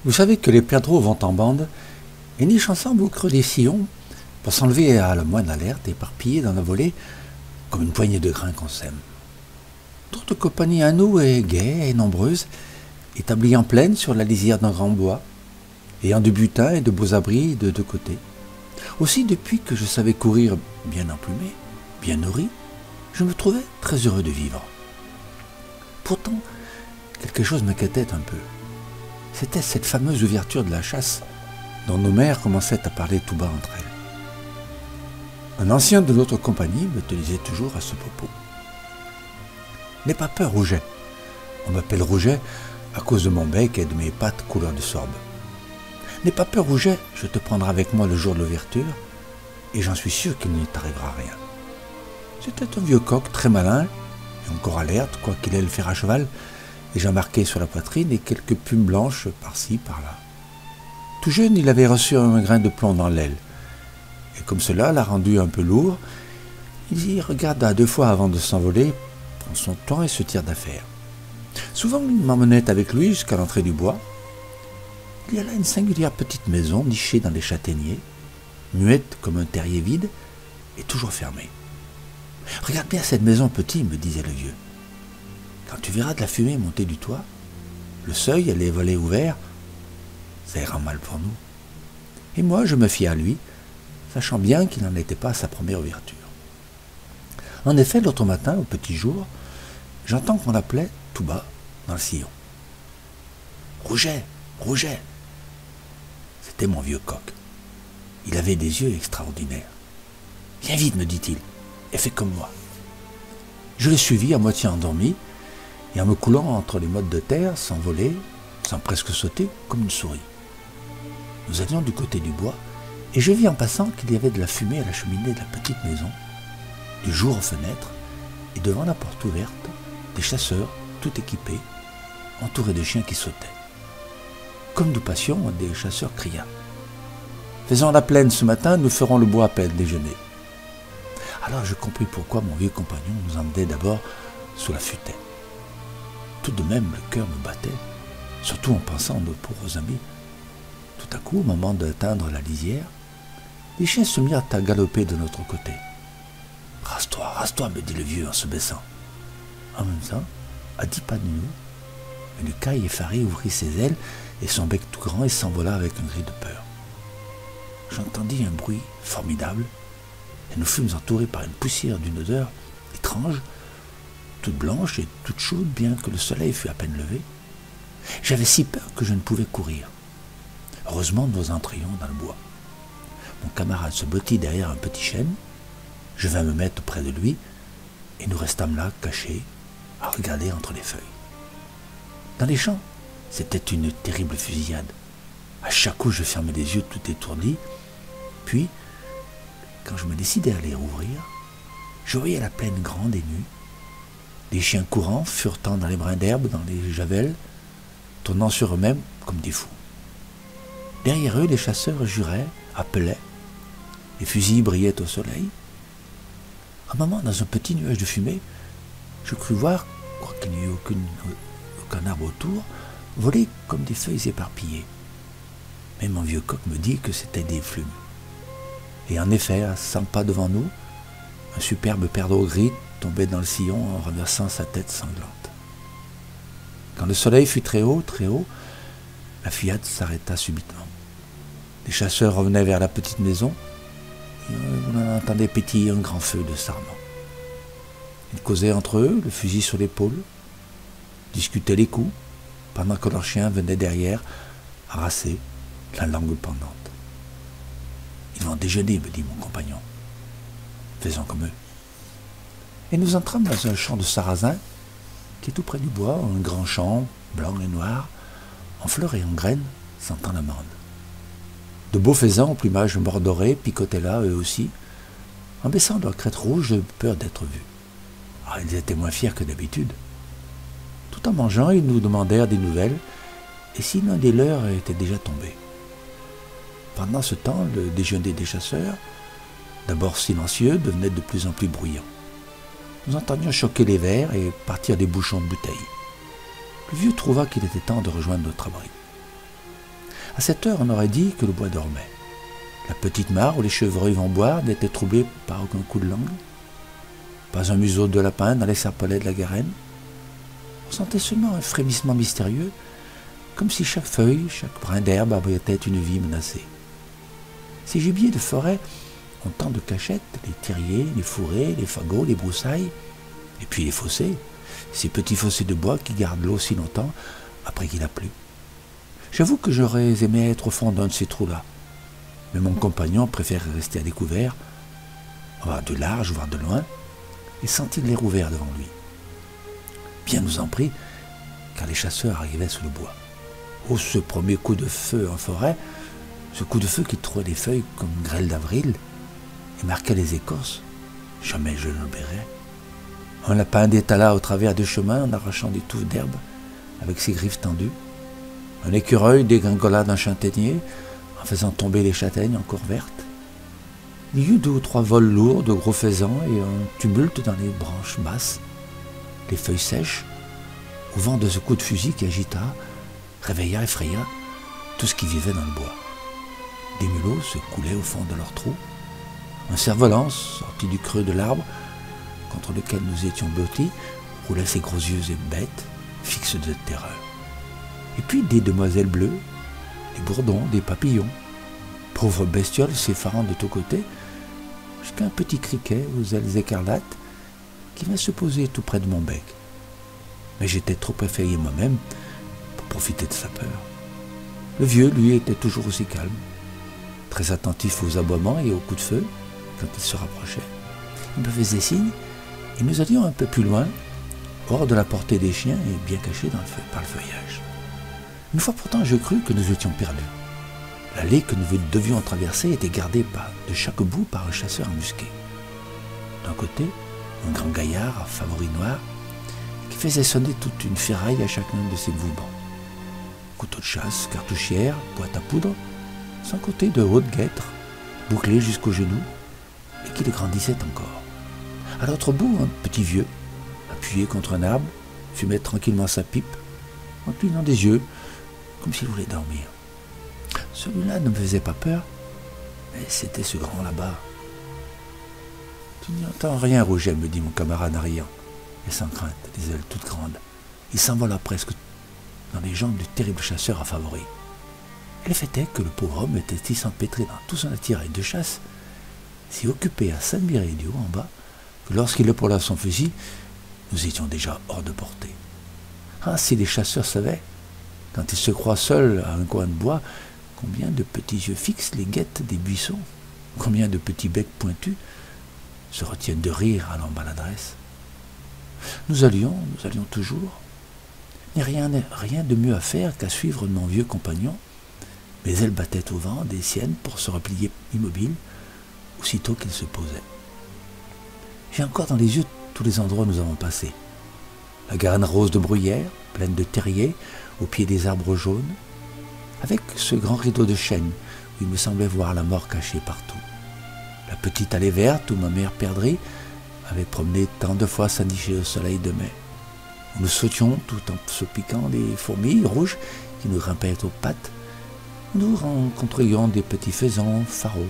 Vous savez que les perdreaux vont en bande et nichent ensemble au creux des sillons pour s'enlever à la moindre alerte, éparpillés dans la volée comme une poignée de grains qu'on sème. Notre compagnie à nous est gaie et nombreuse, établie en plaine sur la lisière d'un grand bois, ayant du butin et de beaux abris de deux côtés. Aussi, depuis que je savais courir bien emplumé, bien nourri, je me trouvais très heureux de vivre. Pourtant, quelque chose m'inquiétait un peu. C'était cette fameuse ouverture de la chasse dont nos mères commençaient à parler tout bas entre elles. Un ancien de notre compagnie me disait toujours à ce propos. N'aie pas peur, Rouget. On m'appelle Rouget à cause de mon bec et de mes pattes couleur de sorbe. N'aie pas peur, Rouget, je te prendrai avec moi le jour de l'ouverture, et j'en suis sûr qu'il ne t'arrivera rien. C'était un vieux coq très malin, et encore alerte, quoiqu'il ait le fer à cheval, déjà marqué sur la poitrine et quelques plumes blanches par-ci, par-là. Tout jeune, il avait reçu un grain de plomb dans l'aile, et comme cela l'a rendu un peu lourd, il y regarda 2 fois avant de s'envoler, prend son temps et se tire d'affaire. Souvent, il m'emmenait avec lui jusqu'à l'entrée du bois. Il y a là une singulière petite maison nichée dans les châtaigniers, muette comme un terrier vide et toujours fermée. « Regarde bien cette maison, petit, me disait le vieux. Quand tu verras de la fumée monter du toit, le seuil et les volets ouverts, ça ira mal pour nous. » Et moi, je me fiais à lui, sachant bien qu'il n'en était pas à sa première ouverture. En effet, l'autre matin, au petit jour, j'entends qu'on l'appelait tout bas dans le sillon. « Rouget, Rouget !» C'était mon vieux coq. Il avait des yeux extraordinaires. « Viens vite, me dit-il, et fais comme moi. » Je le suivis à moitié endormi, et en me coulant entre les mottes de terre, sans voler, sans presque sauter, comme une souris. Nous allions du côté du bois, et je vis en passant qu'il y avait de la fumée à la cheminée de la petite maison, du jour aux fenêtres, et devant la porte ouverte, des chasseurs, tout équipés, entourés de chiens qui sautaient. Comme nous passions, un des chasseurs cria « Faisons la plaine ce matin, nous ferons le bois à peine déjeuner. » Alors je compris pourquoi mon vieux compagnon nous emmenait d'abord sous la futaie. Tout de même, le cœur me battait, surtout en pensant à nos pauvres amis. Tout à coup, au moment d'atteindre la lisière, les chiens se mirent à galoper de notre côté. « Rase-toi, me dit le vieux en se baissant. » En même temps, à 10 pas de nous, une caille effarée ouvrit ses ailes et son bec tout grand et s'envola avec un cri de peur. J'entendis un bruit formidable et nous fûmes entourés par une poussière d'une odeur étrange, toute blanche et toute chaude bien que le soleil fût à peine levé. J'avais si peur que je ne pouvais courir. Heureusement, nous entrions dans le bois. Mon camarade se blottit derrière un petit chêne. Je vins me mettre près de lui et nous restâmes là, cachés, à regarder entre les feuilles. Dans les champs, c'était une terrible fusillade. À chaque coup, je fermais les yeux tout étourdi. Puis, quand je me décidai à les rouvrir, je voyais la plaine grande et nue, des chiens courant, furetant dans les brins d'herbe, dans les javelles, tournant sur eux-mêmes comme des fous. Derrière eux, les chasseurs juraient, appelaient, les fusils brillaient au soleil. Un moment, dans un petit nuage de fumée, je crus voir, quoiqu'il n'y eût aucun arbre autour, voler comme des feuilles éparpillées. Mais mon vieux coq me dit que c'était des flumes. Et en effet, à 100 pas devant nous, un superbe perdreau gris tombait dans le sillon en renversant sa tête sanglante. Quand le soleil fut très haut, la fuyade s'arrêta subitement. Les chasseurs revenaient vers la petite maison, et on en entendait pétiller un grand feu de sarment. Ils causaient entre eux, le fusil sur l'épaule, discutaient les coups, pendant que leurs chiens venaient derrière, harassés, la langue pendante. « Ils vont déjeuner, me dit mon compagnon. Faisons comme eux. » Et nous entrâmes dans un champ de sarrasin, qui est tout près du bois, un grand champ, blanc et noir, en fleurs et en graines, sentant l'amande. De beaux faisans au plumage mordoré picotaient là, eux aussi, en baissant leurs crêtes rouges de peur d'être vus. Ah, ils étaient moins fiers que d'habitude. Tout en mangeant, ils nous demandèrent des nouvelles, et si l'un des leurs était déjà tombé. Pendant ce temps, le déjeuner des chasseurs, d'abord silencieux, devenait de plus en plus bruyant. Nous entendions choquer les verres et partir des bouchons de bouteilles. Le vieux trouva qu'il était temps de rejoindre notre abri. À cette heure, on aurait dit que le bois dormait. La petite mare où les chevreuils vont boire n'était troublée par aucun coup de langue. Pas un museau de lapin dans les serpolets de la Garenne. On sentait seulement un frémissement mystérieux, comme si chaque feuille, chaque brin d'herbe abritait une vie menacée. Ces gibiers de forêt ont tant de cachettes, les terriers, les fourrés, les fagots, les broussailles, et puis les fossés, ces petits fossés de bois qui gardent l'eau si longtemps après qu'il a plu. J'avoue que j'aurais aimé être au fond d'un de ces trous-là, mais mon compagnon préfère rester à découvert, voir de large, voir de loin, et sentir l'air ouvert devant lui. Bien nous en prie, car les chasseurs arrivaient sous le bois. Oh, ce premier coup de feu en forêt, ce coup de feu qui trouait les feuilles comme une grêle d'avril et marquait les écorces, jamais je ne l'oublierai. Un lapin détala au travers des chemins en arrachant des touffes d'herbe avec ses griffes tendues. Un écureuil dégringola d'un châtaignier en faisant tomber les châtaignes encore vertes. Il y eut 2 ou 3 vols lourds de gros faisans et un tumulte dans les branches basses, les feuilles sèches, au vent de ce coup de fusil qui agita, réveilla, effraya tout ce qui vivait dans le bois. Des mulots se coulaient au fond de leur trou. Un cerf-volant, sorti du creux de l'arbre contre lequel nous étions blottis, roulait ses gros yeux et bêtes, fixes de terreur. Et puis des demoiselles bleues, des bourdons, des papillons, pauvres bestioles s'effarant de tous côtés, jusqu'à un petit criquet aux ailes écarlates qui vint se poser tout près de mon bec. Mais j'étais trop effrayé moi-même pour profiter de sa peur. Le vieux, lui, était toujours aussi calme, très attentif aux aboiements et aux coups de feu quand il se rapprochait. Il me faisait signe et nous allions un peu plus loin, hors de la portée des chiens et bien cachés par le feuillage. Une fois pourtant, je crus que nous étions perdus. L'allée que nous devions traverser était gardée de chaque bout par un chasseur embusqué. D'un côté, un grand gaillard à favoris noirs qui faisait sonner toute une ferraille à chacun de ses mouvements. Couteau de chasse, cartouchière, boîte à poudre, sans compter de hautes guêtres, bouclées jusqu'aux genoux, et qui les grandissaient encore. À l'autre bout, un petit vieux, appuyé contre un arbre, fumait tranquillement sa pipe, en clignant des yeux, comme s'il voulait dormir. Celui-là ne me faisait pas peur, mais c'était ce grand là-bas. « Tu n'y entends rien, Rouget, me dit mon camarade en riant, et sans crainte, les ailes toutes grandes. Il s'envola presque dans les jambes du terrible chasseur à favoris. Et le fait est que le pauvre homme était si empêtré dans tout son attirail de chasse, si occupé à s'admirer du haut en bas, que lorsqu'il épaula son fusil, nous étions déjà hors de portée. Ah, si les chasseurs savaient, quand ils se croient seuls à un coin de bois, combien de petits yeux fixes les guettent des buissons, combien de petits becs pointus se retiennent de rire à leur maladresse. Nous allions toujours. Il n'y a rien de mieux à faire qu'à suivre mon vieux compagnon, mais elle battait au vent des siennes pour se replier immobile, aussitôt qu'il se posait. J'ai encore dans les yeux tous les endroits où nous avons passé. La Garenne rose de bruyère, pleine de terriers, au pied des arbres jaunes, avec ce grand rideau de chêne où il me semblait voir la mort cachée partout. La petite allée verte où ma mère perdrix avait promené tant de fois sa nichée au soleil de mai. Où nous sautions tout en se piquant des fourmis rouges qui nous grimpaient aux pattes. Nous rencontrions des petits faisans pharaons,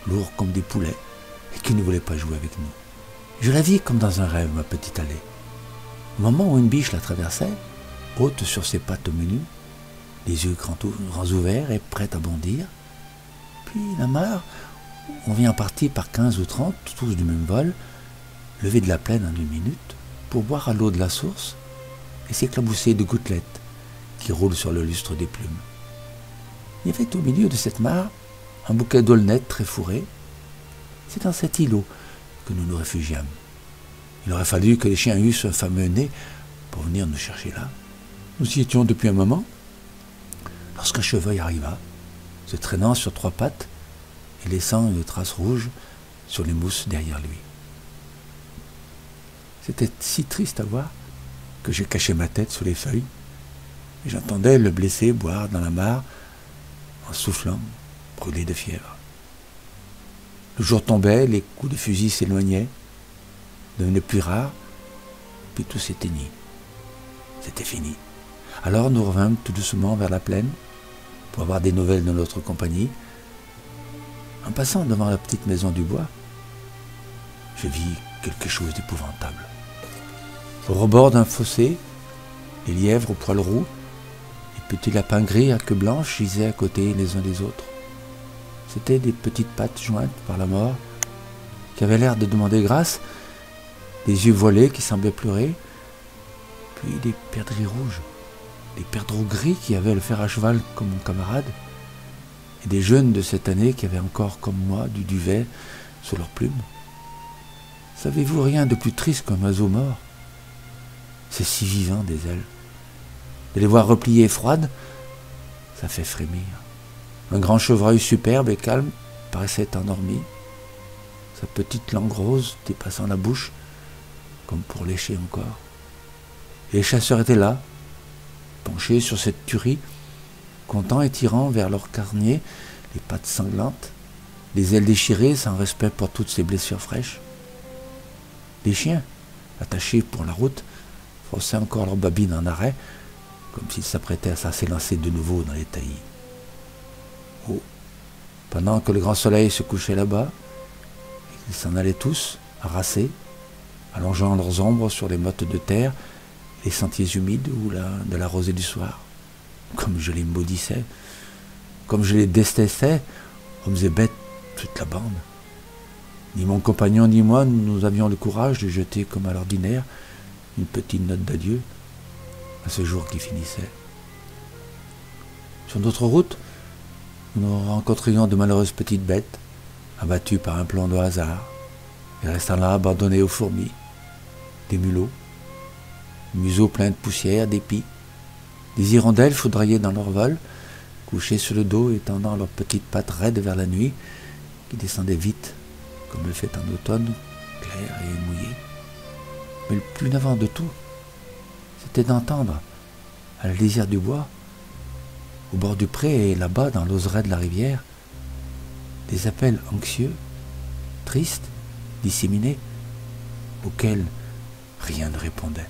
lourds comme des poulets, et qui ne voulaient pas jouer avec nous. Je la vis comme dans un rêve, ma petite allée. Au moment où une biche la traversait, haute sur ses pattes menues, les yeux grands ouverts et prête à bondir, puis la mare, on vient en partie par 15 ou 30, tous du même vol, lever de la plaine en 1 minute, pour boire à l'eau de la source et s'éclabousser de gouttelettes qui roulent sur le lustre des plumes. Il y avait au milieu de cette mare un bouquet d'aulnettes très fourrées. C'est dans cet îlot que nous nous réfugiâmes. Il aurait fallu que les chiens eussent un fameux nez pour venir nous chercher là. Nous y étions depuis un moment, lorsqu'un chevreuil arriva, se traînant sur 3 pattes et laissant une trace rouge sur les mousses derrière lui. C'était si triste à voir que j'ai caché ma tête sous les feuilles et j'entendais le blessé boire dans la mare en soufflant, brûlé de fièvre. Le jour tombait, les coups de fusil s'éloignaient, devenaient plus rares, puis tout s'éteignit. C'était fini. Alors nous revînmes tout doucement vers la plaine, pour avoir des nouvelles de notre compagnie. En passant devant la petite maison du bois, je vis quelque chose d'épouvantable. Au rebord d'un fossé, les lièvres aux poils roux, les petits lapins gris à queue blanche gisaient à côté les uns des autres. C'étaient des petites pattes jointes par la mort, qui avaient l'air de demander grâce, des yeux voilés qui semblaient pleurer, puis des perdrix rouges, des perdreaux gris qui avaient le fer à cheval comme mon camarade, et des jeunes de cette année qui avaient encore, comme moi, du duvet sous leurs plumes. Savez-vous rien de plus triste qu'un oiseau mort? C'est si vivant des ailes. De les voir repliées et froides, ça fait frémir. Un grand chevreuil superbe et calme paraissait endormi, sa petite langue rose dépassant la bouche, comme pour lécher encore. Et les chasseurs étaient là, penchés sur cette tuerie, comptant et tirant vers leur carnier les pattes sanglantes, les ailes déchirées sans respect pour toutes ces blessures fraîches. Les chiens, attachés pour la route, fossaient encore leurs babines en arrêt, comme s'ils s'apprêtaient à s'élancer de nouveau dans les taillis. Oh, pendant que le grand soleil se couchait là-bas, ils s'en allaient tous, harassés, allongeant leurs ombres sur les mottes de terre, les sentiers humides ou de la rosée du soir. Comme je les maudissais, comme je les détestais, hommes et bêtes, toute la bande. Ni mon compagnon ni moi, nous avions le courage de jeter comme à l'ordinaire une petite note d'adieu à ce jour qui finissait. Sur notre route, nous rencontrions de malheureuses petites bêtes, abattues par un plan de hasard, et restant là abandonnées aux fourmis, des mulots, museaux pleins de poussière, d'épis, des hirondelles foudroyées dans leur vol, couchées sur le dos et tendant leurs petites pattes raides vers la nuit, qui descendaient vite, comme le fait en automne, clair et mouillé. Mais le plus navrant de tout, c'était d'entendre, à la lisière du bois, au bord du pré et là-bas dans l'oseraie de la rivière, des appels anxieux, tristes, disséminés, auxquels rien ne répondait.